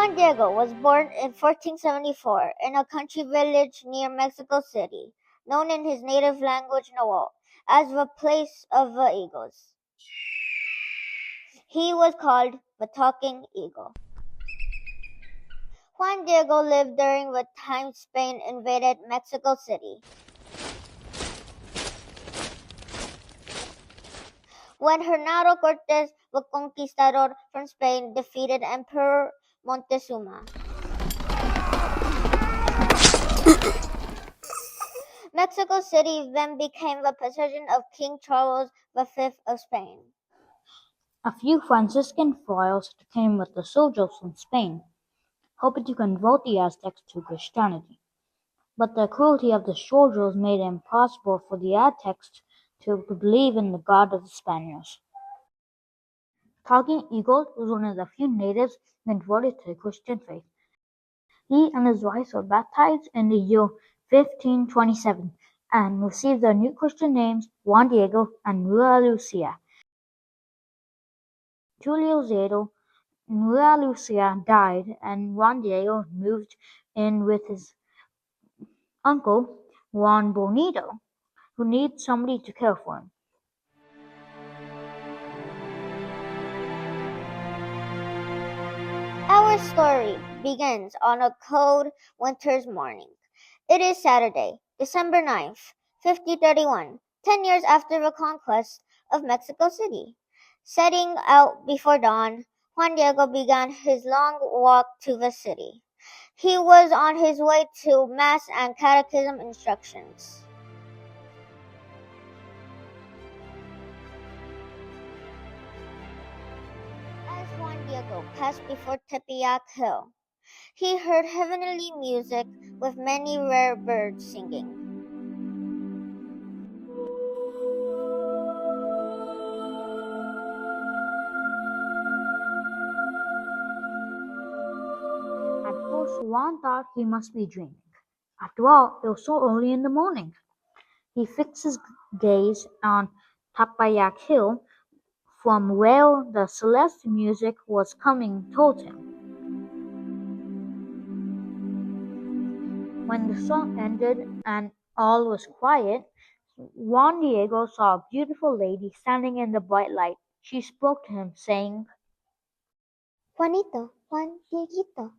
Juan Diego was born in 1474 in a country village near Mexico City, known in his native language Nahuatl as the place of the eagles. He was called the Talking Eagle. Juan Diego lived during the time Spain invaded Mexico City. When Hernando Cortés, the conquistador from Spain, defeated Emperor Montezuma. Mexico City then became the possession of King Charles V of Spain. A few Franciscan friars came with the soldiers from Spain, hoping to convert the Aztecs to Christianity. But the cruelty of the soldiers made it impossible for the Aztecs to believe in the God of the Spaniards. Talking Eagle was one of the few natives converted to the Christian faith. He and his wife were baptized in the year 1527 and received their new Christian names Juan Diego and Maria Lucia. 2 years later, Maria Lucia died and Juan Diego moved in with his uncle, Juan Bonito, who needed somebody to care for him. Our story begins on a cold winter's morning. It is Saturday, December 9th, 1531, 10 years after the conquest of Mexico City. Setting out before dawn, Juan Diego began his long walk to the city. He was on his way to Mass and Catechism instructions. As Juan Diego passed before Tepeyac Hill, he heard heavenly music with many rare birds singing. At first, Juan thought he must be dreaming. After all, it was so early in the morning. He fixed his gaze on Tepeyac Hill, from where the celestial music was coming towards him. When the song ended and all was quiet, Juan Diego saw a beautiful lady standing in the bright light. She spoke to him, saying, Juanito, Juan Dieguito.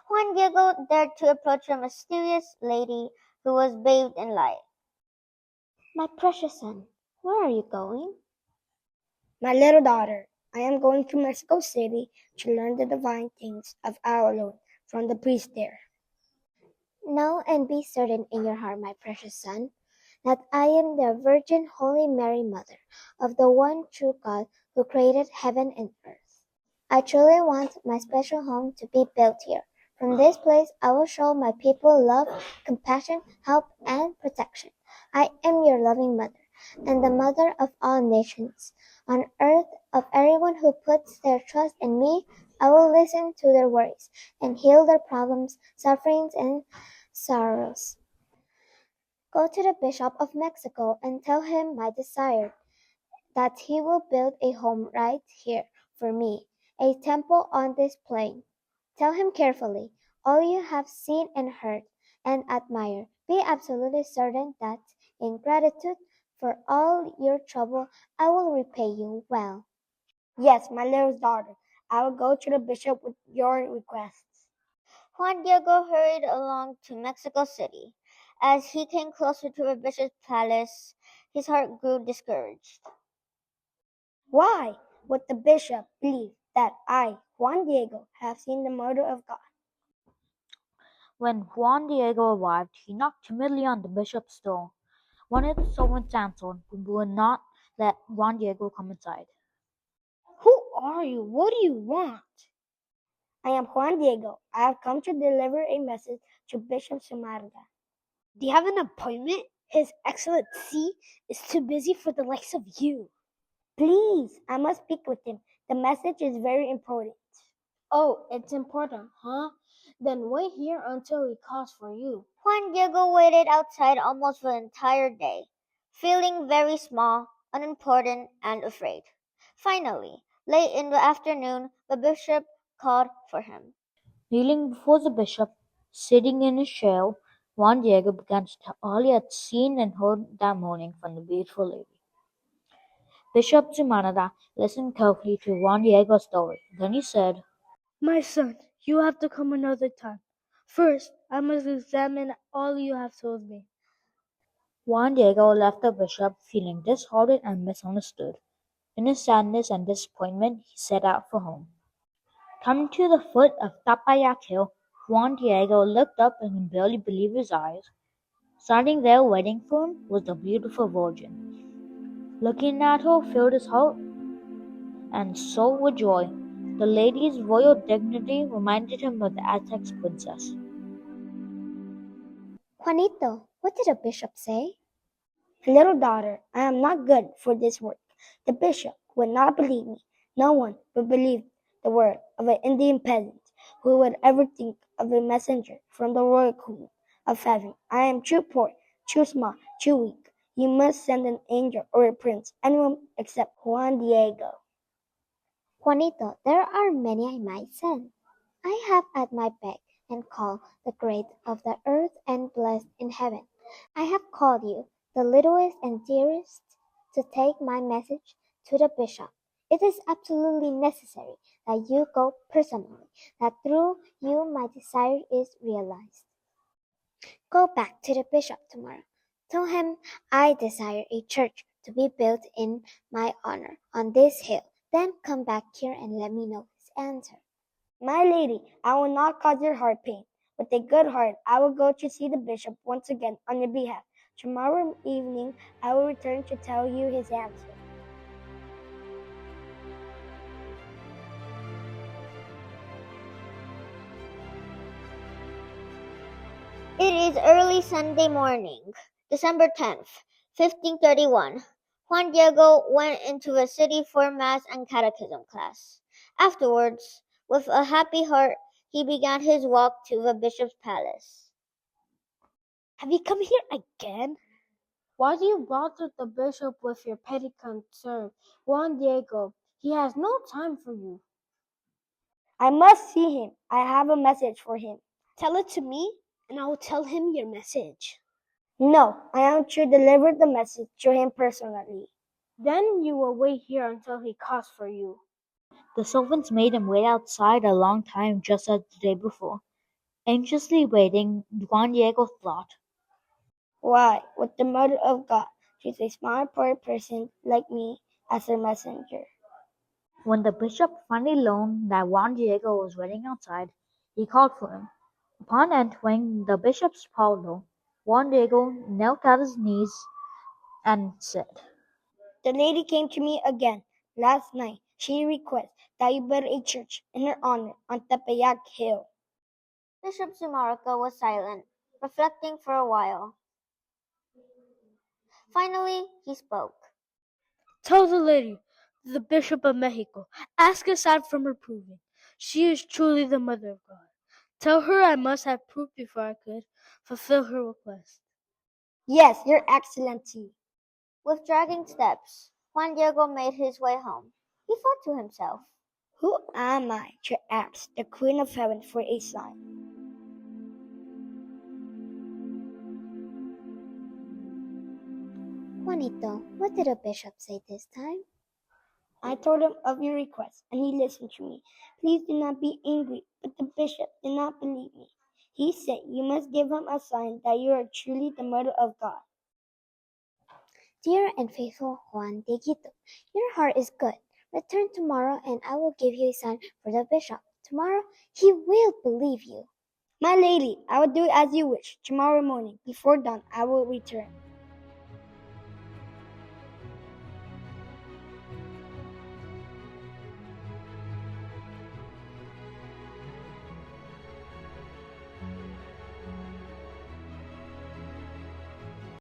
Juan Diego dared to approach the mysterious lady who was bathed in light. My precious son, where are you going? My little daughter, I am going to Mexico City to learn the divine things of our Lord from the priest there. Know and be certain in your heart, my precious son, that I am the Virgin Holy Mary Mother of the one true God who created heaven and earth. I truly want my special home to be built here. From this place I will show my people love, compassion, help, and protection. I am your loving mother, and the mother of all nations. On earth, of everyone who puts their trust in me, I will listen to their worries and heal their problems, sufferings, and sorrows. Go to the Bishop of Mexico and tell him my desire, that he will build a home right here for me, a temple on this plain. Tell him carefully all you have seen and heard and admire. Be absolutely certain that in gratitude for all your trouble, I will repay you well. Yes, my little daughter, I will go to the bishop with your requests. Juan Diego hurried along to Mexico City. As he came closer to the bishop's palace, his heart grew discouraged. Why would the bishop believe that I, Juan Diego, have seen the murder of God? When Juan Diego arrived, he knocked timidly on the bishop's door. One of the servants answered, but would not let Juan Diego come inside. Who are you? What do you want? I am Juan Diego. I have come to deliver a message to Bishop Sumarga. Do you have an appointment? His Excellency is too busy for the likes of you. Please, I must speak with him. The message is very important. Oh, it's important, huh? Then wait here until he calls for you. Juan Diego waited outside almost the entire day, feeling very small, unimportant, and afraid. Finally, late in the afternoon, the bishop called for him. Kneeling before the bishop, sitting in his chair, Juan Diego began to tell all he had seen and heard that morning from the beautiful lady. Bishop Zumanada listened carefully to Juan Diego's story. Then he said, My son, you have to come another time. First, I must examine all you have told me. Juan Diego left the bishop feeling disheartened and misunderstood. In his sadness and disappointment, he set out for home. Coming to the foot of Tapayac Hill, Juan Diego looked up and could barely believe his eyes. Standing there waiting for him was the beautiful Virgin. Looking at her filled his heart and soul with joy. The lady's royal dignity reminded him of the Aztec princess. Juanito, what did the bishop say? Little daughter, I am not good for this work. The bishop would not believe me. No one would believe the word of an Indian peasant who would ever think of a messenger from the royal queen of heaven. I am too poor, too small, too weak. You must send an angel or a prince, anyone except Juan Diego. Juanito, there are many I might send. I have at my beck and call the great of the earth and blessed in heaven. I have called you, the littlest and dearest, to take my message to the bishop. It is absolutely necessary that you go personally, that through you my desire is realized. Go back to the bishop tomorrow. Tell him I desire a church to be built in my honor on this hill. Then come back here and let me know his answer. My lady, I will not cause your heart pain. With a good heart, I will go to see the bishop once again on your behalf. Tomorrow evening, I will return to tell you his answer. It is early Sunday morning, December 10th, 1531. Juan Diego went into the city for Mass and Catechism class. Afterwards, with a happy heart, he began his walk to the bishop's palace. Have you come here again? Why do you bother the bishop with your petty concern? Juan Diego, he has no time for you. I must see him. I have a message for him. Tell it to me, and I will tell him your message. No, I am to deliver the message to him personally. Then you will wait here until he calls for you. The servants made him wait outside a long time just as the day before. Anxiously waiting, Juan Diego thought, Why, with the mother of God, she's a smart, poor person like me as her messenger. when the bishop finally learned that Juan Diego was waiting outside, he called for him. Upon entering the bishop's parlor, Juan Diego knelt at his knees and said, The lady came to me again last night. She requests that you build a church in her honor on Tepeyac Hill. Bishop Zumarca was silent, reflecting for a while. Finally, he spoke. Tell the lady, the Bishop of Mexico, ask aside from reproving. She is truly the Mother of God. Tell her I must have proof before I could fulfill her request. Yes, Your Excellency. With dragging steps, Juan Diego made his way home. He thought to himself, Who am I to ask the Queen of Heaven for a sign? Juanito, what did the bishop say this time? I told him of your request, and he listened to me. Please do not be angry, but the bishop did not believe me. He said you must give him a sign that you are truly the Mother of God. Dear and faithful Juan Dieguito, your heart is good. Return tomorrow and I will give you a sign for the bishop. Tomorrow he will believe you. My lady, I will do as you wish. Tomorrow morning, before dawn, I will return.